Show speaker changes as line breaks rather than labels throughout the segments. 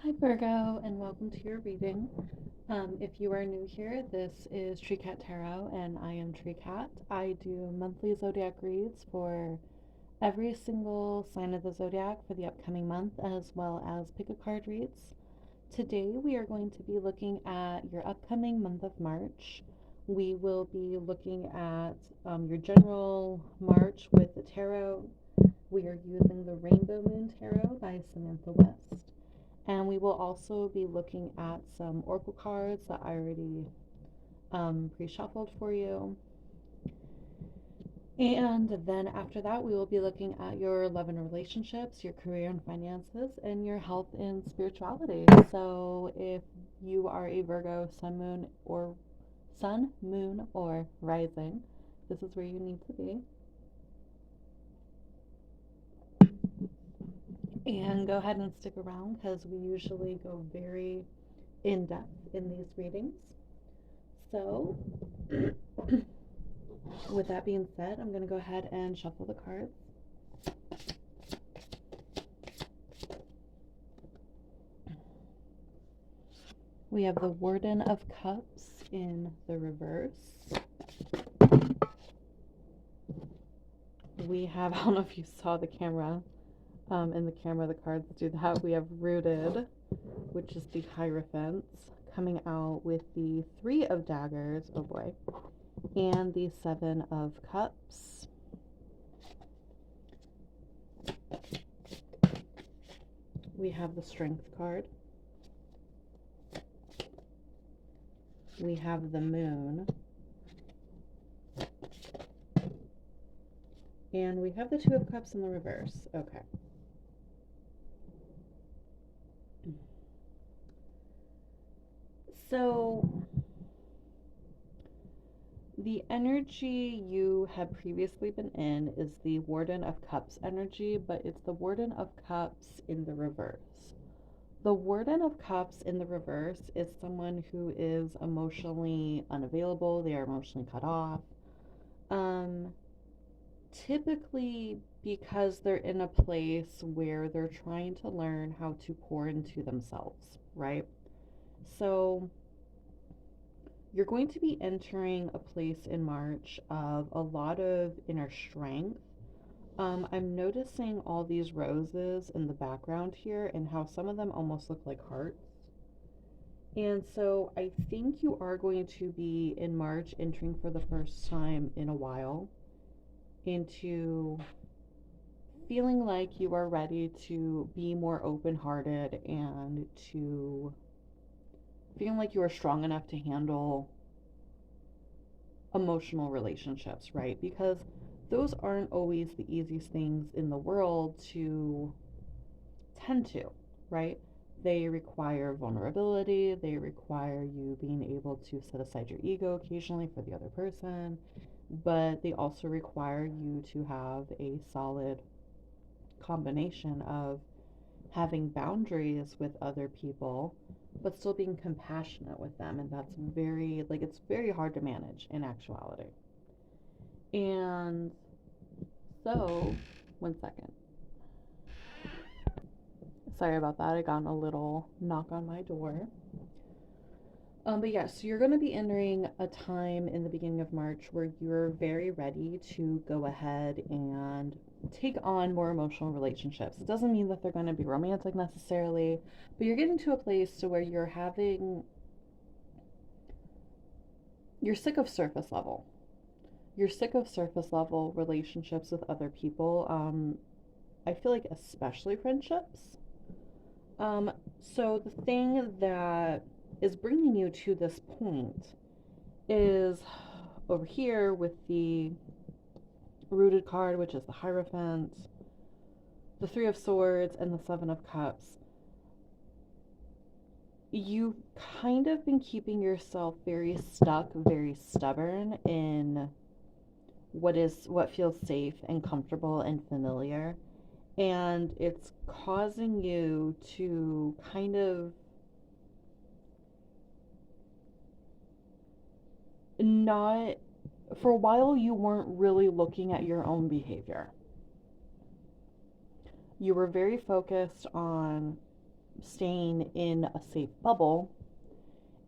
Hi Virgo, and welcome to your reading. If you are new here, this is Tree Cat Tarot, and I am Tree Cat. I do monthly zodiac reads for every single sign of the zodiac for the upcoming month, as well as pick a card reads. Today, we are going to be looking at your upcoming month of March. We will be looking at your general March with the tarot. We are using the Rainbow Moon Tarot by Samantha West. And we will also be looking at some oracle cards that I already pre-shuffled for you. And then after that, we will be looking at your love and relationships, your career and finances, and your health and spirituality. So if you are a Virgo sun, moon, or rising, this is where you need to be. And go ahead and stick around because we usually go very in depth in these readings. So, with that being said, I'm going to go ahead and shuffle the cards. We have the Warden of Cups in the reverse. We have, I don't know if you saw the camera, in the camera the cards do that. We have Rooted, which is the Hierophant, coming out with the Three of Daggers, oh boy, and the Seven of Cups. We have the Strength card. We have the Moon. And we have the Two of Cups in the reverse. Okay. So, the energy you have previously been in is the Warden of Cups energy, but it's the Warden of Cups in the reverse. The Warden of Cups in the reverse is someone who is emotionally unavailable, they are emotionally cut off. Typically because they're in a place where they're trying to learn how to pour into themselves, right? So you're going to be entering a place in March of a lot of inner strength. I'm noticing all these roses in the background here and how some of them almost look like hearts. And so I think you are going to be in March entering for the first time in a while into feeling like you are ready to be more open hearted and to feeling like you are strong enough to handle emotional relationships, right? Because those aren't always the easiest things in the world to tend to, right? They require vulnerability, they require you being able to set aside your ego occasionally for the other person, but they also require you to have a solid combination of having boundaries with other people but still being compassionate with them, and that's very it's very hard to manage in actuality. And so, one second, sorry about that, I got a little knock on my door. But yeah, so you're going to be entering a time in the beginning of March where you're very ready to go ahead and take on more emotional relationships. It doesn't mean that they're going to be romantic necessarily, but you're getting to a place to where you're sick of surface level. You're sick of surface level relationships with other people. I feel like especially friendships. So the thing that is bringing you to this point is over here with the Rooted card, which is the Hierophant, the Three of Swords, and the Seven of Cups. You've kind of been keeping yourself very stuck, very stubborn in what feels safe and comfortable and familiar. And it's causing you to kind of not, for a while, you weren't really looking at your own behavior. You were very focused on staying in a safe bubble.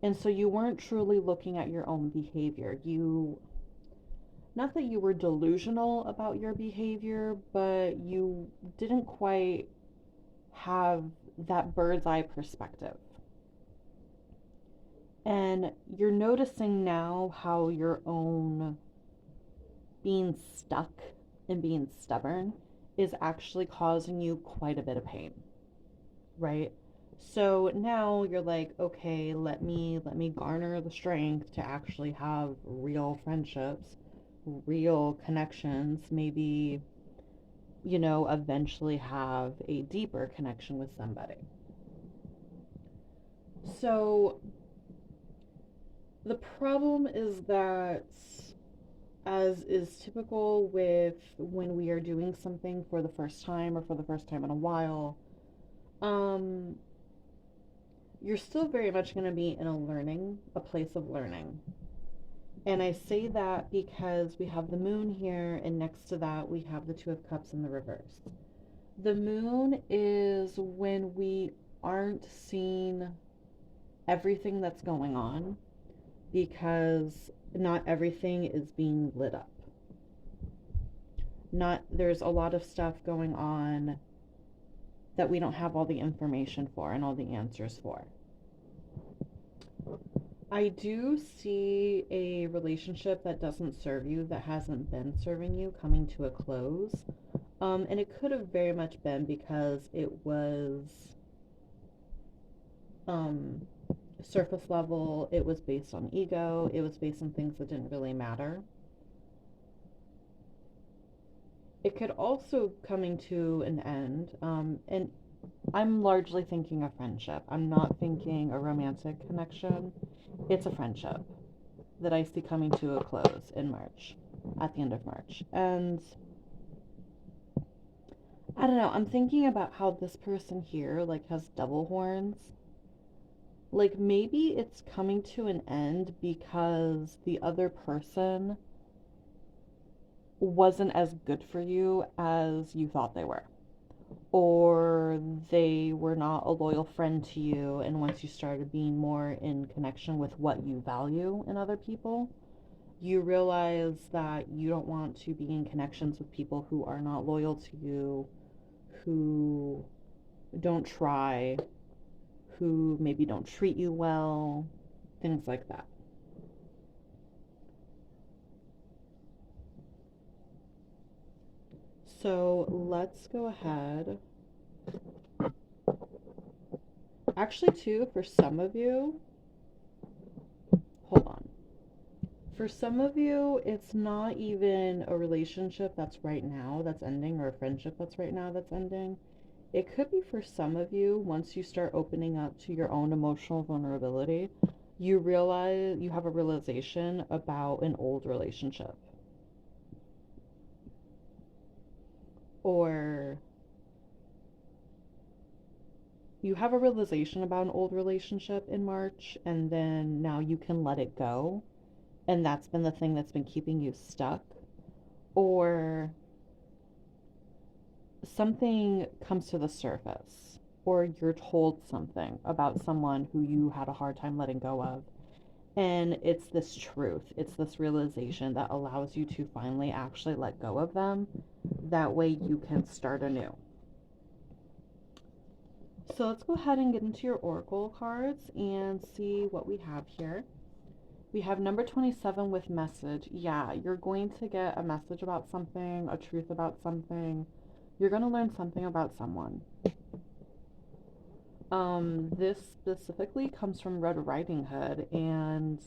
And so you weren't truly looking at your own behavior. Not that you were delusional about your behavior, but you didn't quite have that bird's eye perspective. And you're noticing now how your own being stuck and being stubborn is actually causing you quite a bit of pain, right? So now you're like, okay, let me garner the strength to actually have real friendships, real connections, maybe, eventually have a deeper connection with somebody. So the problem is that, as is typical with when we are doing something for the first time or for the first time in a while, um, you're still very much going to be in a place of learning. And I say that because we have the moon here, and next to that, we have the Two of Cups in the reverse. The moon is when we aren't seeing everything that's going on because not everything is being lit up. There's a lot of stuff going on that we don't have all the information for and all the answers for. I do see a relationship that doesn't serve you, that hasn't been serving you, coming to a close. And it could have very much been because it was um, surface level, it was based on ego, it was based on things that didn't really matter. It could also coming to an end, and I'm largely thinking a friendship. I'm not thinking a romantic connection. It's a friendship that I see coming to a close in March, at the end of March. And I don't know, I'm thinking about how this person here, like, has double horns. Like, maybe it's coming to an end because the other person wasn't as good for you as you thought they were. Or they were not a loyal friend to you, and once you started being more in connection with what you value in other people, you realize that you don't want to be in connections with people who are not loyal to you, who don't try, who maybe don't treat you well, things like that. So let's go ahead. Actually, too, for some of you, hold on. For some of you, it's not even a relationship that's right now that's ending, or a friendship that's right now that's ending. It could be for some of you, once you start opening up to your own emotional vulnerability, you realize you have a realization about an old relationship. Or you have a realization about an old relationship in March, and then now you can let it go. And that's been the thing that's been keeping you stuck. Or something comes to the surface, or you're told something about someone who you had a hard time letting go of. And it's this truth, it's this realization that allows you to finally actually let go of them. That way you can start anew. So let's go ahead and get into your oracle cards and see what we have here. We have number 27 with message. Yeah, you're going to get a message about something, a truth about something. You're going to learn something about someone. This specifically comes from Red Riding Hood, and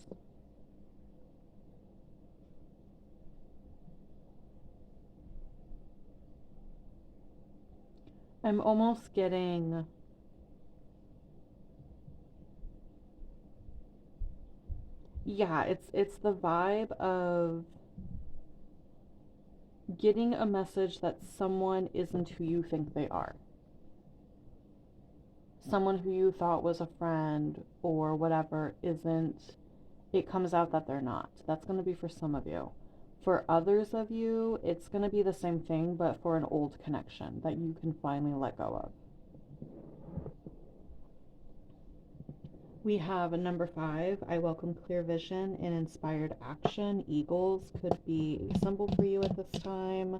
I'm almost getting, yeah, it's the vibe of getting a message that someone isn't who you think they are. Someone who you thought was a friend or whatever isn't, it comes out that they're not. That's going to be for some of you. For others of you, it's going to be the same thing, but for an old connection that you can finally let go of. We have a number 5. I welcome clear vision and inspired action. Eagles could be a symbol for you at this time.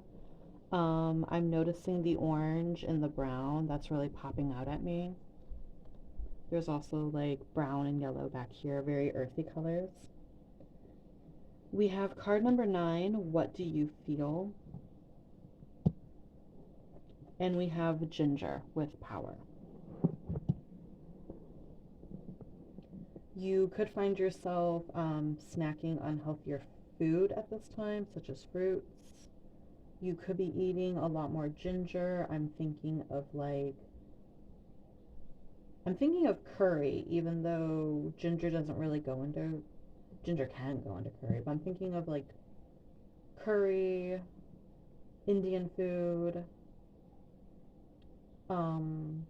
I'm noticing the orange and the brown. That's really popping out at me. There's also like brown and yellow back here, very earthy colors. We have card number 9. What do you feel? And we have ginger with power. You could find yourself snacking on healthier food at this time, such as fruits. You could be eating a lot more ginger. I'm thinking of curry, even though ginger can go into curry, but I'm thinking of like curry, Indian food. Um,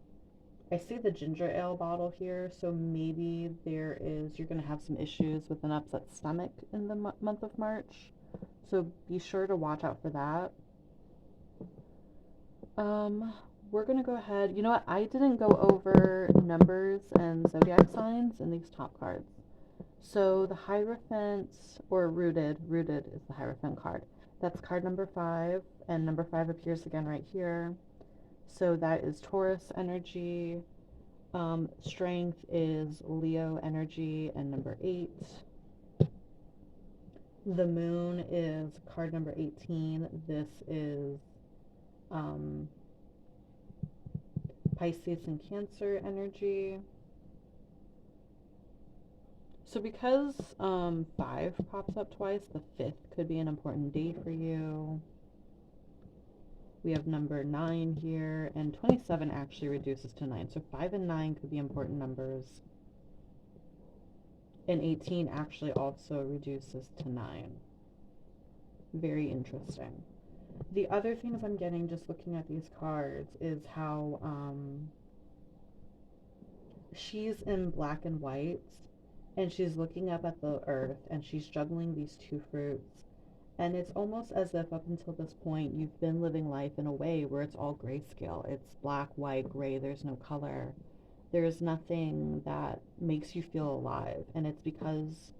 I see the ginger ale bottle here, so maybe you're going to have some issues with an upset stomach in the month of March. So be sure to watch out for that. Um, we're going to go ahead. You know what? I didn't go over numbers and zodiac signs in these top cards. So the Hierophant, or rooted is the Hierophant card. That's card number 5, and number 5 appears again right here. So that is Taurus energy. Strength is Leo energy, and number 8. The moon is card number 18. This is Pisces and Cancer energy. So because 5 pops up twice, the 5th could be an important date for you. We have number 9 here, and 27 actually reduces to 9. So 5 and 9 could be important numbers. And 18 actually also reduces to 9. Very interesting. The other things I'm getting just looking at these cards is how she's in black and white, and she's looking up at the earth, and she's juggling these two fruits. And it's almost as if up until this point, you've been living life in a way where it's all grayscale. It's black, white, gray, there's no color. There's nothing that makes you feel alive. And it's because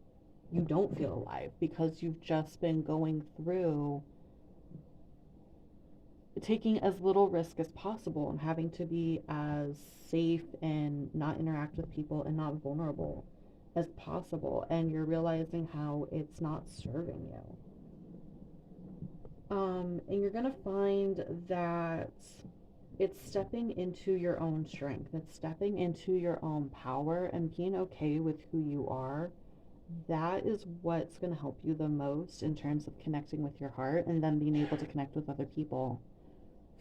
you don't feel alive, because you've just been going through taking as little risk as possible and having to be as safe and not interact with people and not vulnerable as possible. And you're realizing how it's not serving you. And you're going to find that it's stepping into your own strength. It's stepping into your own power and being okay with who you are. That is what's going to help you the most in terms of connecting with your heart and then being able to connect with other people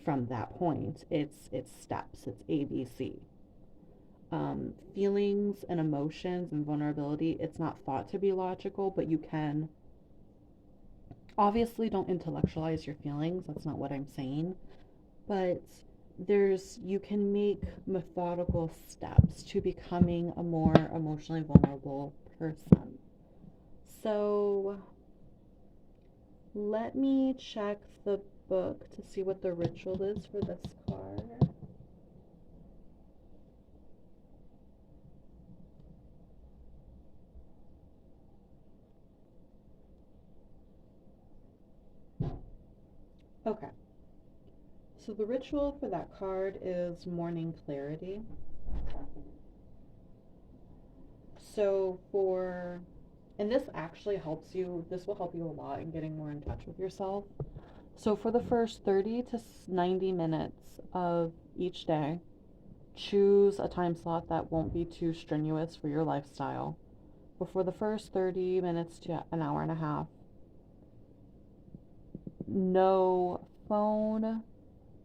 from that point. It's steps. It's ABC. Feelings and emotions and vulnerability, it's not thought to be logical, but you can obviously don't intellectualize your feelings. That's not what I'm saying. But you can make methodical steps to becoming a more emotionally vulnerable person. So let me check the book to see what the ritual is for this card. Okay. So the ritual for that card is morning clarity. And this actually helps you, this will help you a lot in getting more in touch with yourself. So for the first 30 to 90 minutes of each day, choose a time slot that won't be too strenuous for your lifestyle. But for the first 30 minutes to an hour and a half, no phone,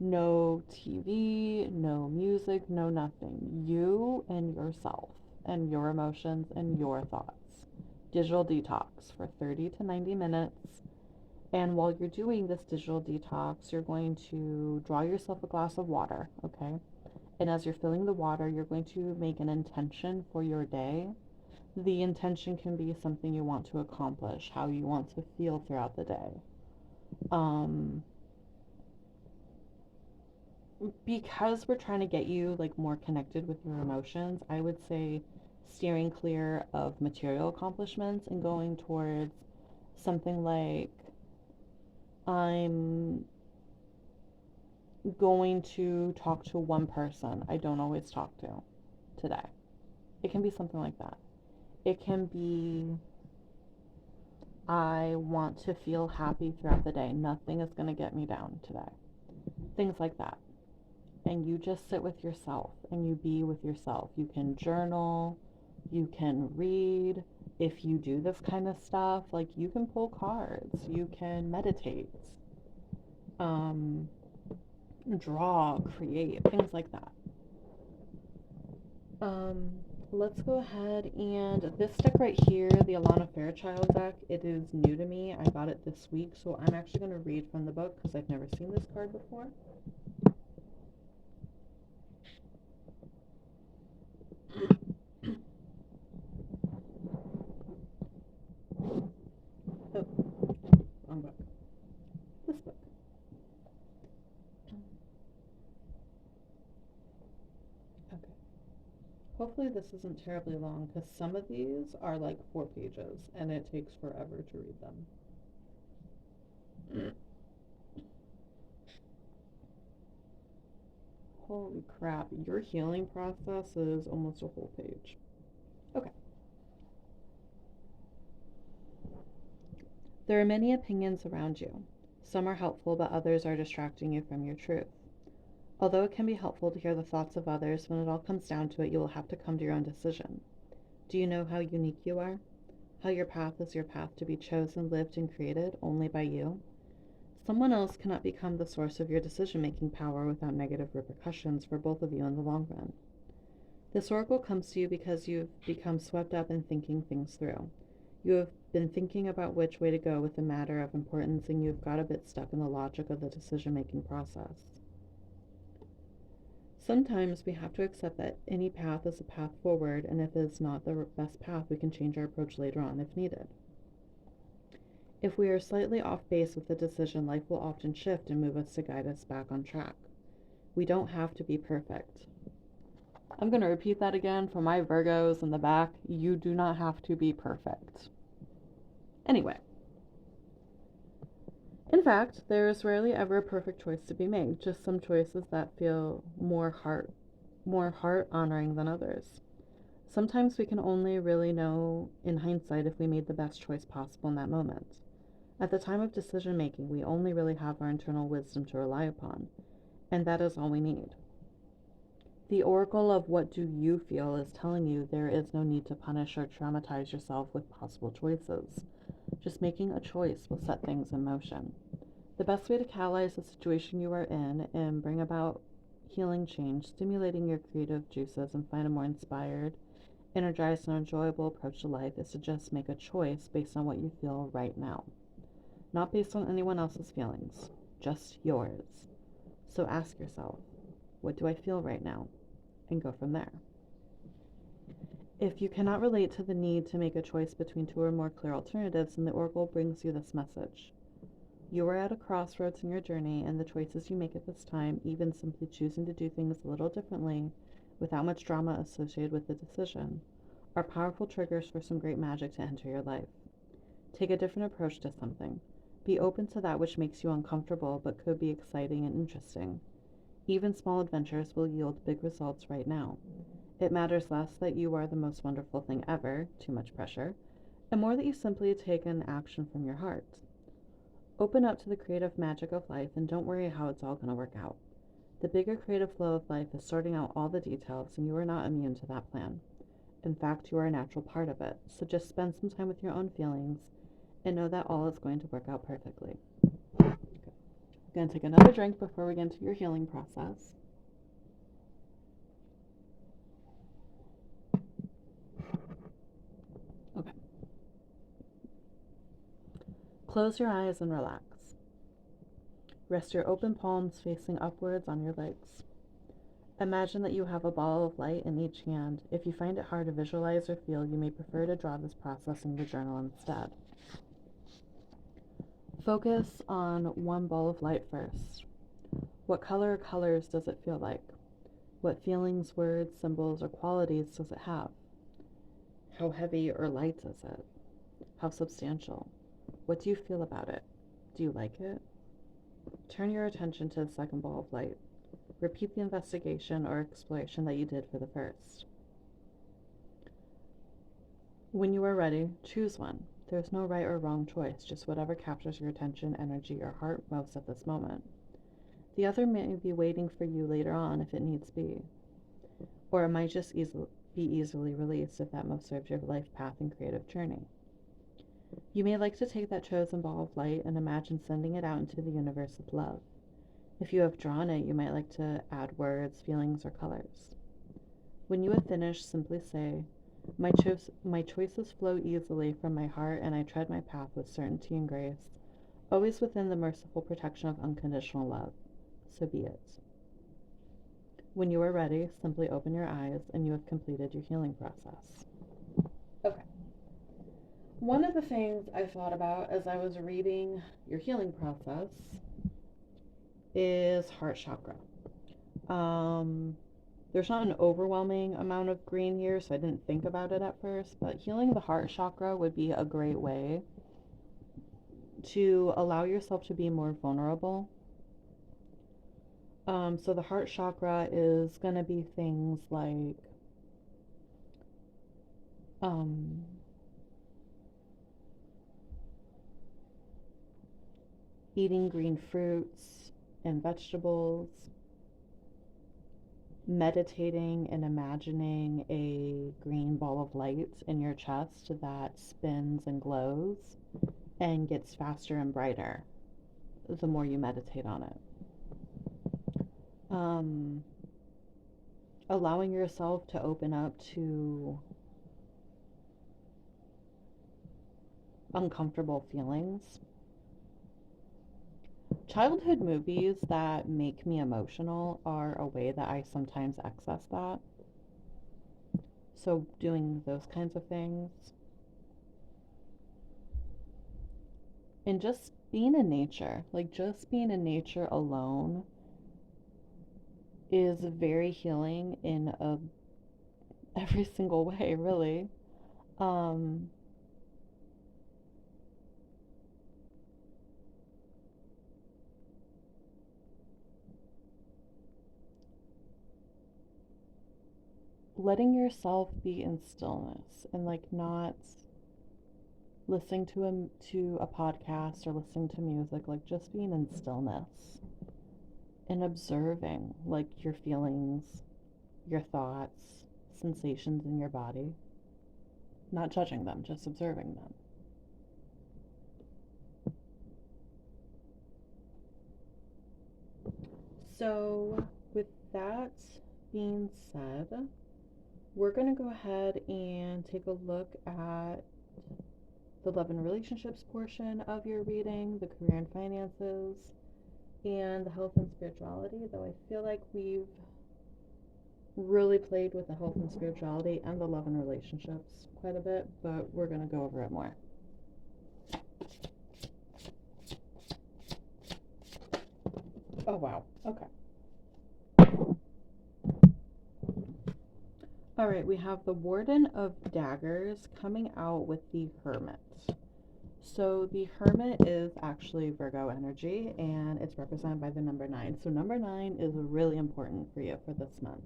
no TV, no music, no nothing. You and yourself and your emotions and your thoughts. Digital detox for 30 to 90 minutes. And while you're doing this digital detox, you're going to draw yourself a glass of water, okay? And as you're filling the water, you're going to make an intention for your day. The intention can be something you want to accomplish, how you want to feel throughout the day. Because we're trying to get you like more connected with your emotions, I would say steering clear of material accomplishments and going towards something like, I'm going to talk to one person I don't always talk to today. It can be something like that. It can be, I want to feel happy throughout the day. Nothing is going to get me down today. Things like that. And you just sit with yourself and you be with yourself. You can journal, you can read. If you do this kind of stuff, like, you can pull cards, you can meditate, draw, create, things like that. Let's go ahead, and this deck right here, the Alana Fairchild deck, it is new to me. I got it this week, so I'm actually going to read from the book because I've never seen this card before. Oh, wrong book. This book. Okay. Hopefully this isn't terribly long because some of these are like 4 pages and it takes forever to read them. Holy crap, your healing process is almost a whole page. Okay. There are many opinions around you. Some are helpful, but others are distracting you from your truth. Although it can be helpful to hear the thoughts of others, when it all comes down to it, you will have to come to your own decision. Do you know how unique you are? How your path is your path to be chosen, lived, and created only by you? Someone else cannot become the source of your decision-making power without negative repercussions for both of you in the long run. This oracle comes to you because you've become swept up in thinking things through. You have been thinking about which way to go with a matter of importance, and you've got a bit stuck in the logic of the decision-making process. Sometimes we have to accept that any path is a path forward, and if it is not the best path, we can change our approach later on if needed. If we are slightly off base with the decision, life will often shift and move us to guide us back on track. We don't have to be perfect. I'm going to repeat that again for my Virgos in the back. You do not have to be perfect. Anyway. In fact, there is rarely ever a perfect choice to be made, just some choices that feel more heart honoring than others. Sometimes we can only really know in hindsight if we made the best choice possible in that moment. At the time of decision making, we only really have our internal wisdom to rely upon, and that is all we need. The oracle of what do you feel is telling you there is no need to punish or traumatize yourself with possible choices. Just making a choice will set things in motion. The best way to catalyze the situation you are in and bring about healing change, stimulating your creative juices, and find a more inspired, energized, and enjoyable approach to life is to just make a choice based on what you feel right now. Not based on anyone else's feelings, just yours. So ask yourself, what do I feel right now? And go from there. If you cannot relate to the need to make a choice between 2 or more clear alternatives, then the oracle brings you this message. You are at a crossroads in your journey, and the choices you make at this time, even simply choosing to do things a little differently, without much drama associated with the decision, are powerful triggers for some great magic to enter your life. Take a different approach to something. Be open to that which makes you uncomfortable but could be exciting and interesting. Even small adventures will yield big results right now. It matters less that you are the most wonderful thing ever, too much pressure, and more that you simply take an action from your heart. Open up to the creative magic of life and don't worry how it's all going to work out. The bigger creative flow of life is sorting out all the details, and you are not immune to that plan. In fact, you are a natural part of it, so just spend some time with your own feelings and know that all is going to work out perfectly. Okay. I'm going to take another drink before we get into your healing process. Okay. Close your eyes and relax. Rest your open palms facing upwards on your legs. Imagine that you have a ball of light in each hand. If you find it hard to visualize or feel, you may prefer to draw this process in your journal instead. Focus on one ball of light first. What color or colors does it feel like? What feelings, words, symbols, or qualities does it have? How heavy or light is it? How substantial? What do you feel about it? Do you like it? Turn your attention to the second ball of light. Repeat the investigation or exploration that you did for the first. When you are ready, choose one. There's no right or wrong choice, just whatever captures your attention, energy, or heart most at this moment. The other may be waiting for you later on if it needs be, or it might just be easily released if that most serves your life path and creative journey. You may like to take that chosen ball of light and imagine sending it out into the universe with love. If you have drawn it, you might like to add words, feelings, or colors. When you have finished, simply say, my choices flow easily from my heart, and I tread my path with certainty and grace, always within the merciful protection of unconditional love. So be it. When you are ready, simply open your eyes, and you have completed your healing process. Okay. One of the things I thought about as I was reading your healing process is heart chakra. There's not an overwhelming amount of green here, so I didn't think about it at first, but healing the heart chakra would be a great way to allow yourself to be more vulnerable. So the heart chakra is going to be things like eating green fruits and vegetables, meditating and imagining a green ball of light in your chest that spins and glows and gets faster and brighter the more you meditate on it. Allowing yourself to open up to uncomfortable feelings. Childhood movies that make me emotional are a way that I sometimes access that. So doing those kinds of things. And just being in nature, like just being in nature alone is very healing in every single way, really. Letting yourself be in stillness and like not listening to a podcast or listening to music, like just being in stillness and observing like your feelings, your thoughts, sensations in your body, not judging them, just observing them. So with that being said, we're going to go ahead and take a look at the love and relationships portion of your reading, the career and finances, and the health and spirituality, though I feel like we've really played with the health and spirituality and the love and relationships quite a bit, but we're going to go over it more. Oh, wow. Okay. All right, we have the Warden of Daggers coming out with the Hermit. So the Hermit is actually Virgo energy, and it's represented by the number 9. So number 9 is really important for you for this month.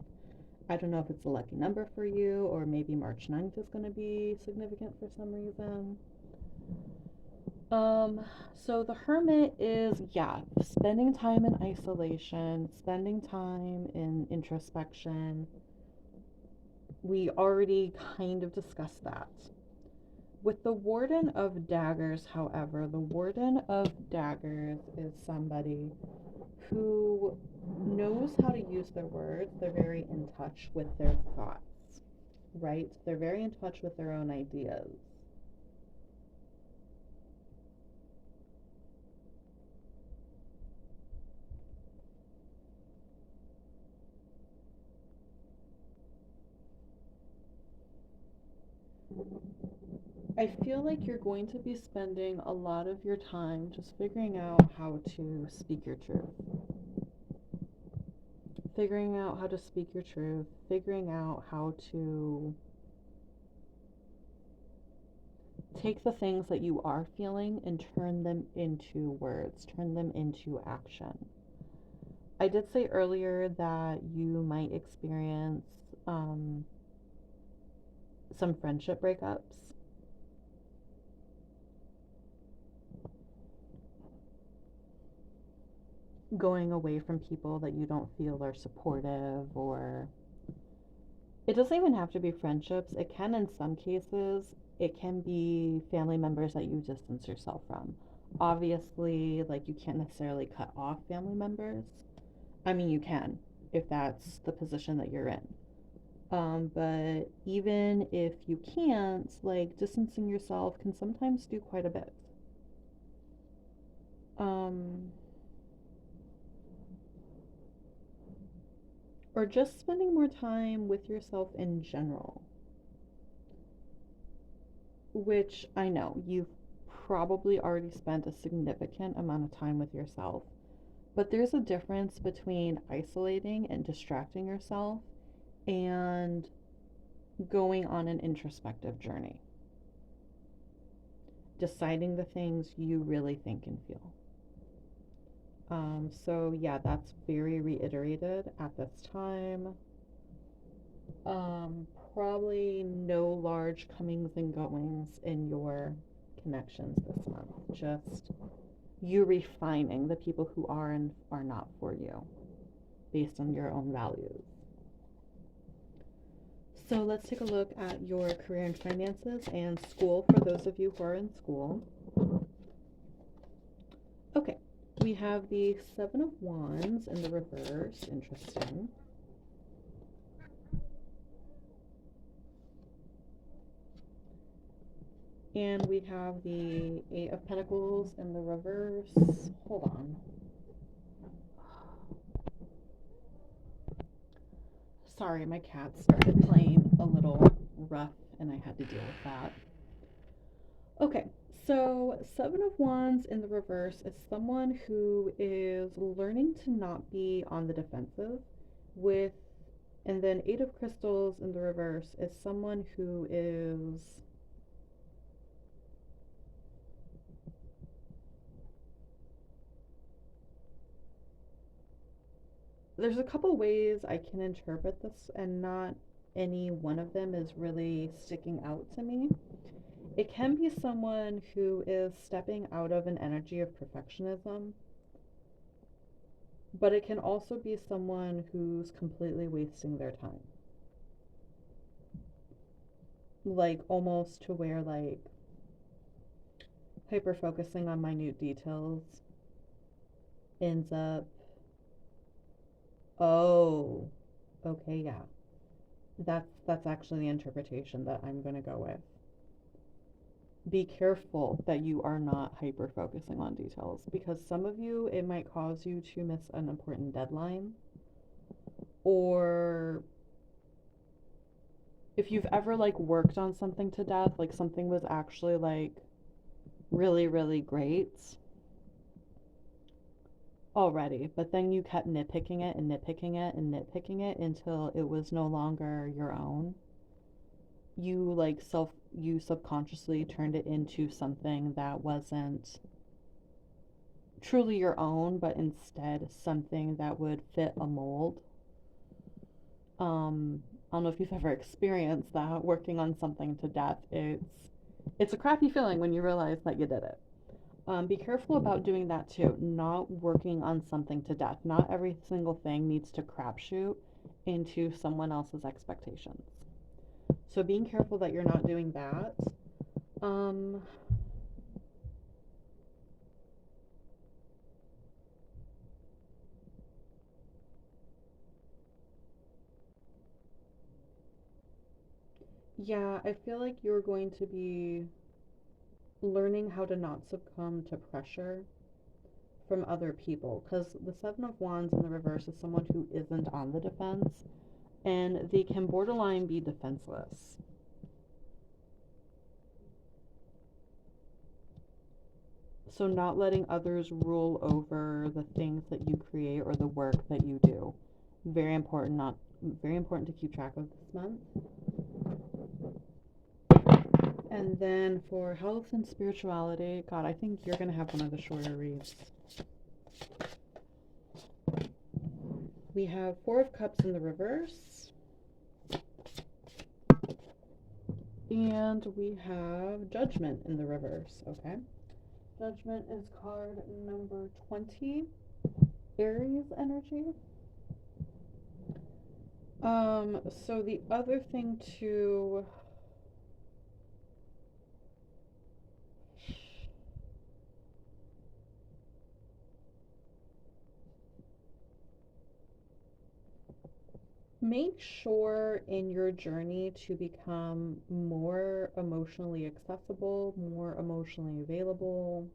I don't know if it's a lucky number for you, or maybe March 9th is going to be significant for some reason. So the Hermit is, spending time in isolation, spending time in introspection. We already kind of discussed that. With the Warden of Daggers, however, the Warden of Daggers is somebody who knows how to use their words. They're very in touch with their thoughts, right? They're very in touch with their own ideas. I feel like you're going to be spending a lot of your time just figuring out how to speak your truth. Figuring out how to speak your truth, figuring out how to take the things that you are feeling and turn them into words, turn them into action. I did say earlier that you might experience um, some friendship breakups. Going away from people that you don't feel are supportive, or it doesn't even have to be friendships. It can, in some cases, it can be family members that you distance yourself from. Obviously, like, you can't necessarily cut off family members. I mean, you can if that's the position that you're in. But even if you can't, like, distancing yourself can sometimes do quite a bit. Um, or just spending more time with yourself in general, which I know you've probably already spent a significant amount of time with yourself. But there's a difference between isolating and distracting yourself and going on an introspective journey, deciding the things you really think and feel. So yeah, that's very reiterated at this time. Probably no large comings and goings in your connections this month. Just you refining the people who are and are not for you based on your own values. So let's take a look at your career and finances and school for those of you who are in school. Okay, we have the Seven of Wands in the reverse. Interesting. And we have the Eight of Pentacles in the reverse. Hold on. Sorry, my cat started playing a little rough and I had to deal with that. Okay, so Seven of Wands in the reverse is someone who is learning to not be on the defensive with, and then Eight of Crystals in the reverse is someone who is there's a couple ways I can interpret this, and not any one of them is really sticking out to me. It can be someone who is stepping out of an energy of perfectionism, but it can also be someone who's completely wasting their time. Like, almost to where, like, hyper focusing on minute details ends up, oh, okay, yeah. That's actually the interpretation that I'm going to go with. Be careful that you are not hyper focusing on details, because some of you, it might cause you to miss an important deadline, or if you've ever like worked on something to death, like something was actually like really, really great already, but then you kept nitpicking it and nitpicking it and nitpicking it until it was no longer your own. You subconsciously turned it into something that wasn't truly your own, but instead something that would fit a mold. I don't know if you've ever experienced that, working on something to death. It's a crappy feeling when you realize that you did it. Be careful about doing that too. Not working on something to death. Not every single thing needs to crapshoot into someone else's expectations. So being careful that you're not doing that. Yeah, I feel like you're going to be learning how to not succumb to pressure from other people, because the Seven of Wands in the reverse is someone who isn't on the defense, and they can borderline be defenseless. So not letting others rule over the things that you create or the work that you do. Very important, not very important to keep track of this month. And then for health and spirituality, God, I think you're going to have one of the shorter reads. We have Four of Cups in the reverse. And we have Judgment in the reverse, okay? Judgment is card number 20, Aries energy. So the other thing to make sure in your journey to become more emotionally accessible, more emotionally available,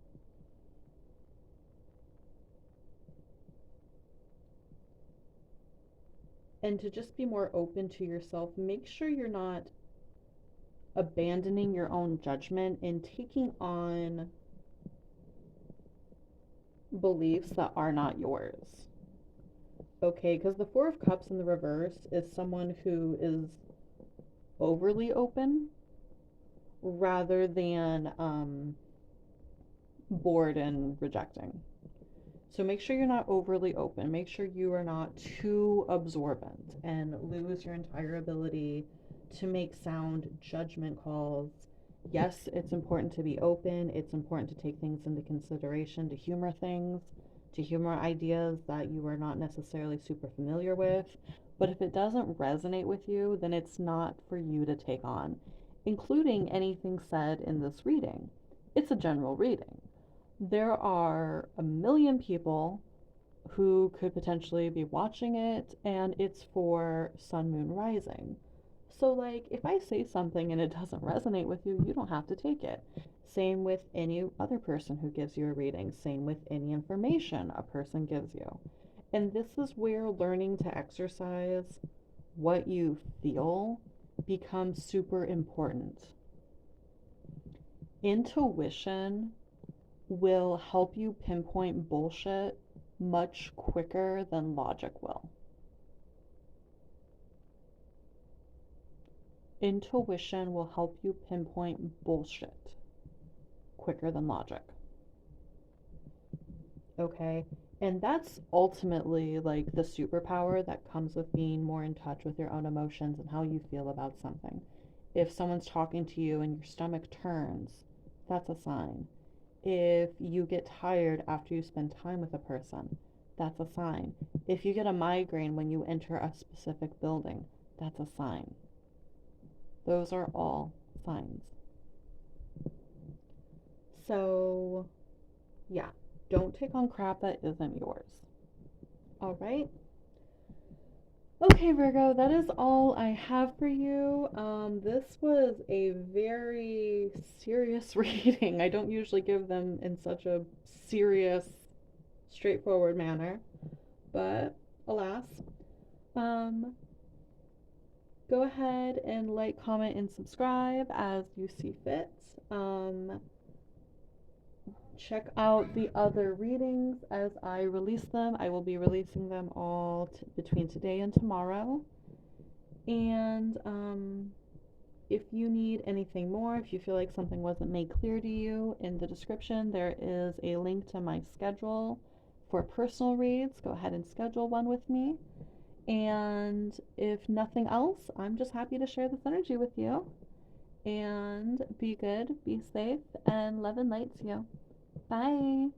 and to just be more open to yourself. Make sure you're not abandoning your own judgment and taking on beliefs that are not yours. Okay, because the Four of Cups in the reverse is someone who is overly open rather than bored and rejecting. So make sure you're not overly open. Make sure you are not too absorbent and lose your entire ability to make sound judgment calls. Yes, it's important to be open. It's important to take things into consideration, to humor things, to humor ideas that you are not necessarily super familiar with. But if it doesn't resonate with you, then it's not for you to take on, including anything said in this reading. It's a general reading. There are a million people who could potentially be watching it, and it's for Sun, Moon, Rising. So, like, if I say something and it doesn't resonate with you, you don't have to take it. Same with any other person who gives you a reading, same with any information a person gives you. And this is where learning to exercise what you feel becomes super important. Intuition will help you pinpoint bullshit much quicker than logic will. Intuition will help you pinpoint bullshit quicker than logic. Okay? And that's ultimately like the superpower that comes with being more in touch with your own emotions and how you feel about something. If someone's talking to you and your stomach turns, that's a sign. If you get tired after you spend time with a person, that's a sign. If you get a migraine when you enter a specific building, that's a sign. Those are all signs. So, yeah, don't take on crap that isn't yours. All right? Okay, Virgo, that is all I have for you. This was a very serious reading. I don't usually give them in such a serious, straightforward manner, but alas. Um, Go ahead and like, comment, and subscribe as you see fit. Check out the other readings as I release them. I will be releasing them all between today and tomorrow. And if you need anything more, if you feel like something wasn't made clear to you, in the description there is a link to my schedule for personal reads. Go ahead and schedule one with me. And if nothing else, I'm just happy to share this energy with you. And be good, be safe, and love and light to you. Bye.